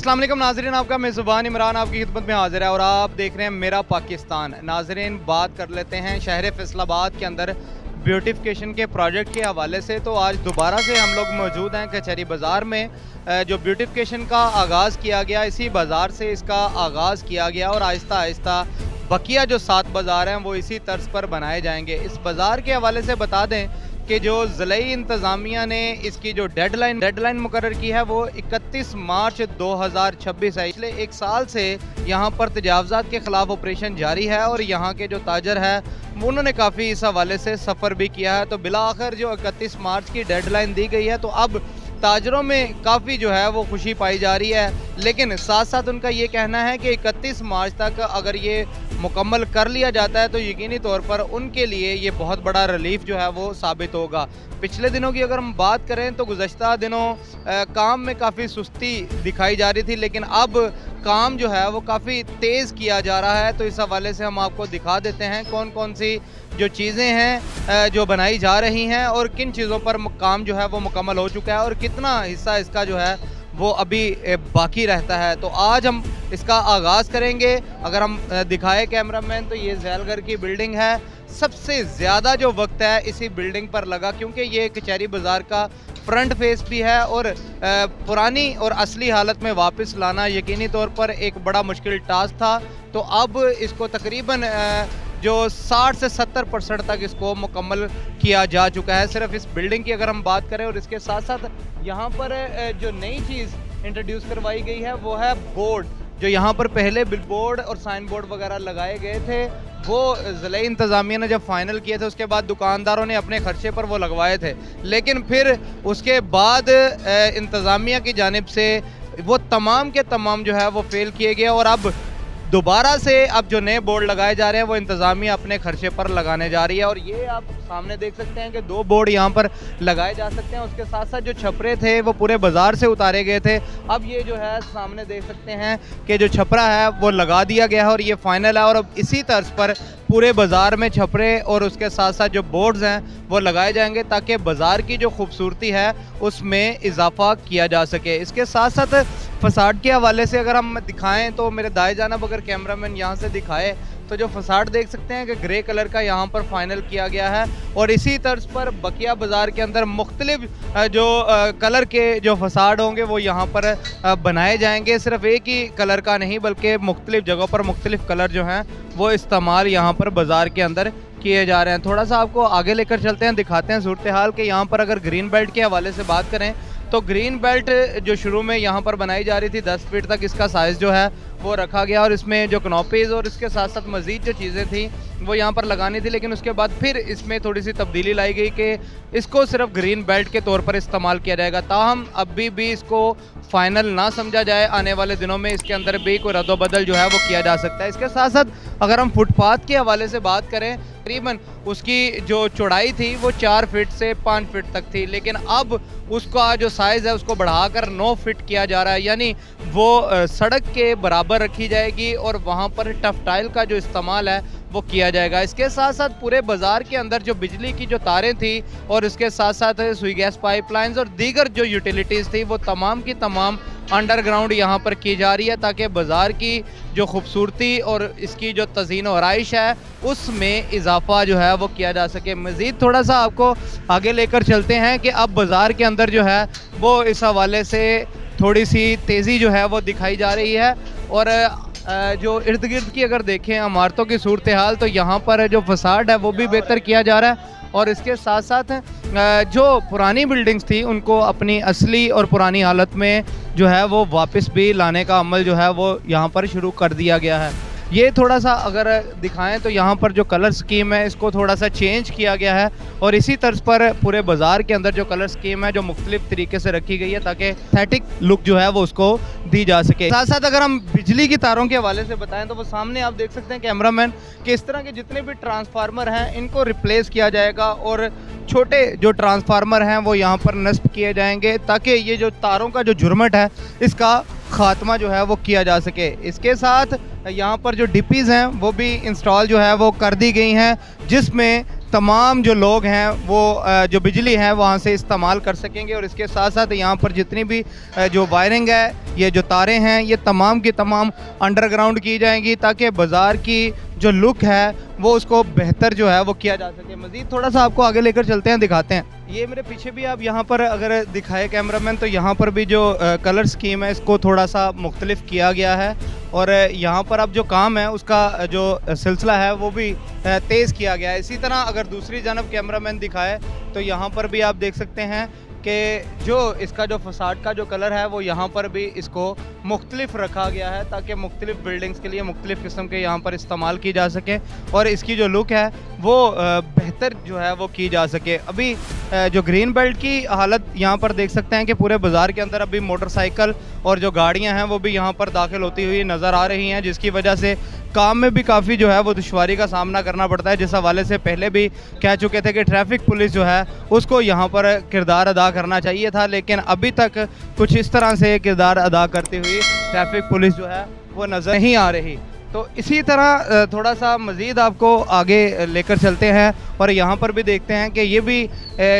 अस्सलाम वालेकुम नाज़रीन, आपका मेज़बान इमरान आपकी खिदमत में हाजिर है और आप देख रहे हैं मेरा पाकिस्तान। नाज़रीन, बात कर लेते हैं शहर फैसलाबाद के अंदर ब्यूटिफिकेशन के प्रोजेक्ट के हवाले से। तो आज दोबारा से हम लोग मौजूद हैं कचहरी बाज़ार में। जो ब्यूटिफिकेशन का आगाज़ किया गया, इसी बाज़ार से इसका आगाज़ किया गया और आहिस्ता आहिस्ता बकिया जो 7 बाज़ार हैं वो इसी तर्ज पर बनाए जाएंगे। इस बाज़ार के हवाले से बता दें कि जो ज़िलाई इंतज़ामिया ने इसकी जो डेडलाइन मुकर्रर की है वो 31 मार्च 2026 है। पिछले 1 साल से यहाँ पर तजावज़ात के ख़िलाफ़ ऑपरेशन जारी है और यहाँ के जो ताजर है उन्होंने काफ़ी इस हवाले से सफ़र भी किया है। तो बिला आखिर जो 31 मार्च की डेडलाइन दी गई है, तो अब ताजरों में काफ़ी जो है वो खुशी पाई जा रही है। लेकिन साथ साथ उनका ये कहना है कि 31 मार्च तक अगर ये मुकम्मल कर लिया जाता है तो यकीनी तौर पर उनके लिए ये बहुत बड़ा रिलीफ जो है वो साबित होगा। पिछले दिनों की अगर हम बात करें तो गुज़श्ता दिनों काम में काफ़ी सुस्ती दिखाई जा रही थी, लेकिन अब काम जो है वो काफ़ी तेज़ किया जा रहा है। तो इस हवाले से हम आपको दिखा देते हैं कौन कौन सी जो चीज़ें हैं जो बनाई जा रही हैं और किन चीज़ों पर काम जो है वो मुकम्मल हो चुका है और कितना हिस्सा इसका जो है वो अभी बाकी रहता है। तो आज हम इसका आगाज़ करेंगे। अगर हम दिखाए कैमरामैन तो ये झैलगढ़ की बिल्डिंग है। सबसे ज़्यादा जो वक्त है इसी बिल्डिंग पर लगा, क्योंकि ये कचहरी बाज़ार का फ्रंट फेस भी है और पुरानी और असली हालत में वापस लाना यकीनी तौर पर एक बड़ा मुश्किल टास्क था। तो अब इसको तकरीबन जो 60 से 70% तक इसको मुकम्मल किया जा चुका है। सिर्फ इस बिल्डिंग की अगर हम बात करें, और इसके साथ साथ यहाँ पर जो नई चीज़ इंट्रोड्यूस करवाई गई है वो है बोर्ड। जो यहाँ पर पहले बिल बोर्ड और साइन बोर्ड वगैरह लगाए गए थे वो ज़िला इंतज़ामिया ने जब फाइनल किए थे उसके बाद दुकानदारों ने अपने खर्चे पर वो लगवाए थे, लेकिन फिर उसके बाद इंतज़ामिया की जानिब से वो तमाम के तमाम जो है वो फेल किए गए और अब दोबारा से अब जो नए बोर्ड लगाए जा रहे हैं वो इंतज़ामिया अपने खर्चे पर लगाने जा रही है। और ये आप सामने देख सकते हैं कि 2 बोर्ड यहाँ पर लगाए जा सकते हैं। उसके साथ साथ जो छपरे थे वो पूरे बाज़ार से उतारे गए थे, अब ये जो है सामने देख सकते हैं कि जो छपरा है वो लगा दिया गया है और ये फाइनल है। और अब इसी तर्ज पर पूरे बाज़ार में छपरे और उसके साथ साथ जो बोर्ड्स हैं वो लगाए जाएंगे ताकि बाज़ार की जो खूबसूरती है उसमें इजाफा किया जा सके। इसके साथ साथ फसाड के हवाले से अगर हम दिखाएं तो मेरे दाएं जानिब अगर कैमरामैन यहाँ से दिखाए तो जो फसाड देख सकते हैं कि ग्रे कलर का यहाँ पर फाइनल किया गया है। और इसी तर्ज पर बकिया बाज़ार के अंदर मुख्तलिफ जो कलर के जो फसाड होंगे वो यहाँ पर बनाए जाएंगे। सिर्फ एक ही कलर का नहीं बल्कि मुख्तलिफ जगहों पर मुख्तलिफ कलर जो हैं वो इस्तेमाल यहाँ पर बाज़ार के अंदर किए जा रहे हैं। थोड़ा सा आपको आगे लेकर चलते हैं, दिखाते हैं सूरत हाल के। यहाँ पर अगर ग्रीन बेल्ट के हवाले से बात करें तो ग्रीन बेल्ट जो शुरू में यहाँ पर बनाई जा रही थी 10 फीट तक इसका साइज़ जो है वो रखा गया और इसमें जो कनोपीज़ और इसके साथ साथ मज़ीद जो चीज़ें थी वो यहाँ पर लगानी थी, लेकिन उसके बाद फिर इसमें थोड़ी सी तब्दीली लाई गई कि इसको सिर्फ ग्रीन बेल्ट के तौर पर इस्तेमाल किया जाएगा। ताहम अभी भी इसको फाइनल ना समझा जाए, आने वाले दिनों में इसके अंदर भी कोई रद्दोबदल जो है वो किया जा सकता है। इसके साथ साथ अगर हम फुटपाथ के हवाले से बात करें, तकरीबन उसकी जो चौड़ाई थी वो 4 फीट से 5 फीट तक थी, लेकिन अब उसका जो साइज़ है उसको बढ़ाकर 9 फीट किया जा रहा है। यानी वो सड़क के बराबर रखी जाएगी और वहाँ पर टफ टाइल का जो इस्तेमाल है वो किया जाएगा। इसके साथ साथ पूरे बाज़ार के अंदर जो बिजली की जो तारें थी और इसके साथ साथ सुई गैस पाइपलाइंस और दीगर जो यूटिलिटीज़ थी वो तमाम की तमाम अंडरग्राउंड यहाँ पर की जा रही है ताकि बाज़ार की जो खूबसूरती और इसकी जो तज़ीन और आइश है उसमें इजाफा जो है वो किया जा सके। मज़ीद थोड़ा सा आपको आगे लेकर चलते हैं कि अब बाज़ार के अंदर जो है वो इस हवाले से थोड़ी सी तेज़ी जो है वो दिखाई जा रही है। और जो इर्द गिर्द की अगर देखें इमारतों की सूरत हाल तो यहाँ पर जो फसाड है वो भी बेहतर किया जा रहा है और इसके साथ साथ जो पुरानी बिल्डिंग्स थी उनको अपनी असली और पुरानी हालत में जो है वो वापस भी लाने का अमल जो है वो यहाँ पर शुरू कर दिया गया है। ये थोड़ा सा अगर दिखाएं तो यहाँ पर जो कलर स्कीम है इसको थोड़ा सा चेंज किया गया है और इसी तर्ज पर पूरे बाज़ार के अंदर जो कलर स्कीम है जो मुख्तलिफ तरीके से रखी गई है ताकि एस्थेटिक लुक जो है वो उसको दी जा सके। साथ साथ अगर हम बिजली की तारों के हवाले से बताएं तो वो सामने आप देख सकते हैं कैमरामैन कि इस तरह के जितने भी ट्रांसफार्मर हैं इनको रिप्लेस किया जाएगा और छोटे जो ट्रांसफार्मर हैं वो यहाँ पर नस्ब किए जाएंगे ताकि ये जो तारों का जो झुरमट है इसका ख़ात्मा जो है वो किया जा सके। इसके साथ यहाँ पर जो डिपीज़ हैं वो भी इंस्टॉल जो है वो कर दी गई हैं जिसमें तमाम जो लोग हैं वो जो बिजली है वहाँ से इस्तेमाल कर सकेंगे। और इसके साथ साथ यहाँ पर जितनी भी जो वायरिंग है, ये जो तारें हैं, ये तमाम की तमाम अंडरग्राउंड की जाएंगी ताकि बाज़ार की जो लुक है वो उसको बेहतर जो है वो किया जा सके। मज़ीद थोड़ा सा आपको आगे लेकर चलते हैं, दिखाते हैं। ये मेरे पीछे भी आप यहाँ पर अगर दिखाए कैमरामैन, तो यहाँ पर भी जो कलर स्कीम है इसको थोड़ा सा मुख्तलिफ किया गया है। और यहाँ पर अब जो काम है उसका जो सिलसिला है वो भी तेज़ किया गया है। इसी तरह अगर दूसरी जानब कैमरामैन दिखाए तो यहाँ पर भी आप देख सकते हैं कि जो इसका जो फसाड का जो कलर है वो यहाँ पर भी इसको मुख्तलिफ रखा गया है ताकि मुख्तलिफ बिल्डिंग्स के लिए मुख्तलिफ किस्म के यहाँ पर इस्तेमाल की जा सके और इसकी जो लुक है वो बेहतर जो है वो की जा सके। अभी जो ग्रीन बेल्ट की हालत यहाँ पर देख सकते हैं कि पूरे बाज़ार के अंदर अभी मोटरसाइकिल और जो गाड़ियाँ हैं वो भी यहाँ पर दाखिल होती हुई नज़र आ रही हैं, जिसकी वजह से काम में भी काफ़ी जो है वो दुश्वारी का सामना करना पड़ता है। जिस हवाले से पहले भी कह चुके थे कि ट्रैफिक पुलिस जो है उसको यहाँ पर किरदार अदा करना चाहिए था, लेकिन अभी तक कुछ इस तरह से किरदार अदा करती हुई ट्रैफिक पुलिस जो है वो नज़र नहीं आ रही। तो इसी तरह थोड़ा सा मज़ीद आपको आगे लेकर चलते हैं और यहाँ पर भी देखते हैं कि ये भी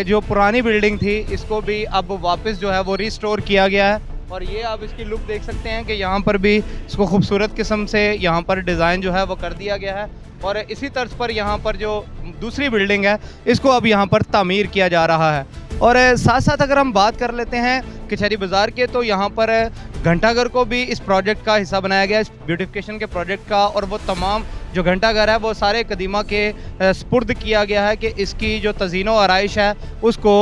जो पुरानी बिल्डिंग थी इसको भी अब वापस जो है वो रिस्टोर किया गया है। और ये आप इसकी लुक देख सकते हैं कि यहाँ पर भी इसको खूबसूरत किस्म से यहाँ पर डिज़ाइन जो है वो कर दिया गया है। और इसी तर्ज पर यहाँ पर जो दूसरी बिल्डिंग है इसको अब यहाँ पर तामीर किया जा रहा है। और साथ साथ अगर हम बात कर लेते हैं कचहरी बाज़ार के, तो यहाँ पर घंटाघर को भी इस प्रोजेक्ट का हिस्सा बनाया गया, इस ब्यूटिफिकेशन के प्रोजेक्ट का। और वो तमाम जो घंटाघर है वो सारे कदीमा के स्पुर्द किया गया है कि इसकी जो तज़ीनो आराइश है उसको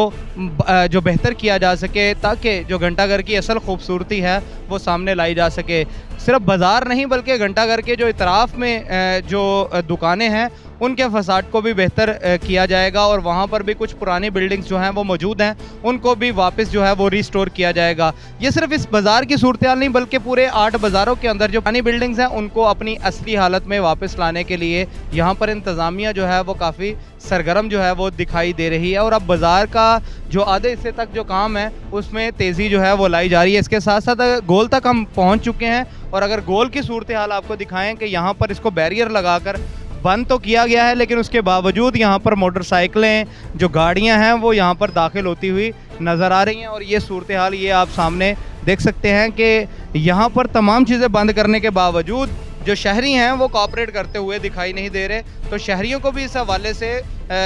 जो बेहतर किया जा सके ताकि जो घंटाघर की असल खूबसूरती है वो सामने लाई जा सके। सिर्फ बाज़ार नहीं बल्कि घंटाघर के जो इतराफ़ में जो दुकानें हैं उनके फसाड को भी बेहतर किया जाएगा और वहाँ पर भी कुछ पुरानी बिल्डिंग्स जो हैं वो मौजूद हैं उनको भी वापस जो है वो रिस्टोर किया जाएगा। ये सिर्फ इस बाज़ार की सूरत हाल नहीं बल्कि पूरे 8 बाज़ारों के अंदर जो पुरानी बिल्डिंग्स हैं उनको अपनी असली हालत में वापस लाने के लिए यहाँ पर इंतज़ामिया जो है वो काफ़ी सरगर्म जो है वो दिखाई दे रही है। और अब बाज़ार का जो आधे हिस्से तक जो काम है उसमें तेज़ी जो है वो लाई जा रही है। इसके साथ साथ गोल तक हम पहुँच चुके हैं और अगर गोल की सूरत हाल आपको दिखाएं कि यहाँ पर इसको बैरियर लगाकर बंद तो किया गया है, लेकिन उसके बावजूद यहाँ पर मोटरसाइकिलें जो गाड़ियाँ हैं वो यहाँ पर दाखिल होती हुई नज़र आ रही हैं। और ये सूरत हाल ये आप सामने देख सकते हैं कि यहाँ पर तमाम चीज़ें बंद करने के बावजूद जो शहरी हैं वो कोऑपरेट करते हुए दिखाई नहीं दे रहे। तो शहरियों को भी इस हवाले से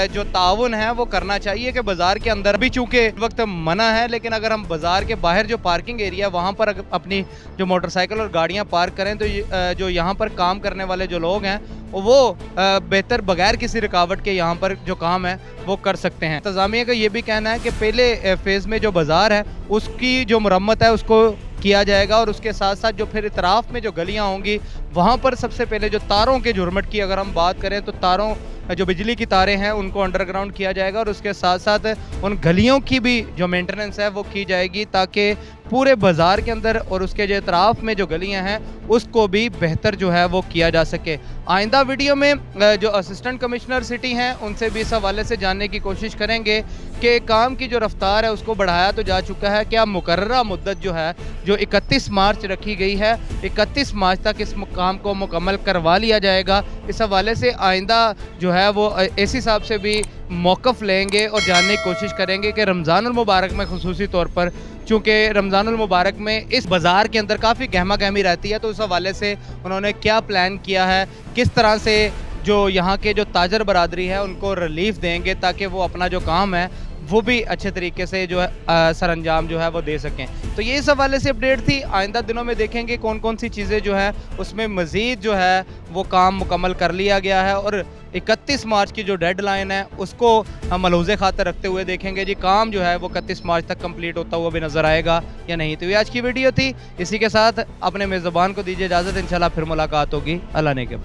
जो ताउन है वो करना चाहिए कि बाज़ार के अंदर भी चूँकि इस वक्त मना है, लेकिन अगर हम बाज़ार के बाहर जो पार्किंग एरिया वहाँ पर अपनी जो मोटरसाइकिल और गाड़ियाँ पार्क करें तो जो यहाँ पर काम करने वाले जो लोग हैं वो बेहतर बगैर किसी रुकावट के यहाँ पर जो काम है वो कर सकते हैं। इंतज़ामिया का ये भी कहना है कि पहले फ़ेज़ में जो बाज़ार है उसकी जो मरम्मत है उसको किया जाएगा और उसके साथ साथ जो फिर इतराफ़ में जो गलियाँ होंगी वहाँ पर सबसे पहले जो तारों के झुरमट की अगर हम बात करें तो तारों जो बिजली की तारें हैं उनको अंडरग्राउंड किया जाएगा और उसके साथ साथ उन गलियों की भी जो मेंटेनेंस है वो की जाएगी ताकि पूरे बाज़ार के अंदर और उसके जो इतराफ़ में जो गलियां हैं उसको भी बेहतर जो है वो किया जा सके। आइंदा वीडियो में जो असिस्टेंट कमिश्नर सिटी हैं उनसे भी इस हवाले से जानने की कोशिश करेंगे कि काम की जो रफ्तार है उसको बढ़ाया तो जा चुका है, क्या मुकर्ररा मुद्दत जो है जो 31 मार्च रखी गई है 31 मार्च तक इस काम को मुकम्मल करवा लिया जाएगा। इस हवाले से आइंदा जो है वो एसी साहब से भी मौक़िफ़ लेंगे और जानने की कोशिश करेंगे कि रमज़ानुल मुबारक में ख़ुसूसी तौर पर, चूँकि रमज़ानुल मुबारक में इस बाज़ार के अंदर काफ़ी गहमा गहमी रहती है, तो उस हवाले से उन्होंने क्या प्लान किया है, किस तरह से जो यहाँ के जो ताजर बरादरी है उनको रिलीफ़ देंगे ताकि वो अपना जो काम है वो भी अच्छे तरीके से जो है सर अंजाम जो है वो दे सकें। तो ये इस हवाले से अपडेट थी। आइंदा दिनों में देखेंगे कौन कौन सी चीज़ें जो है उसमें मज़ीद जो है वो काम मुकम्मल कर लिया गया है और 31 मार्च की जो डेडलाइन है उसको हम मलूज़े खातर रखते हुए देखेंगे जी काम जो है वो 31 मार्च तक कंप्लीट होता हुआ भी नज़र आएगा या नहीं। तो ये आज की वीडियो थी। इसी के साथ अपने मेज़बान को दीजिए इजाज़त, इंशाल्लाह फिर मुलाकात होगी। अल्लाह ने के।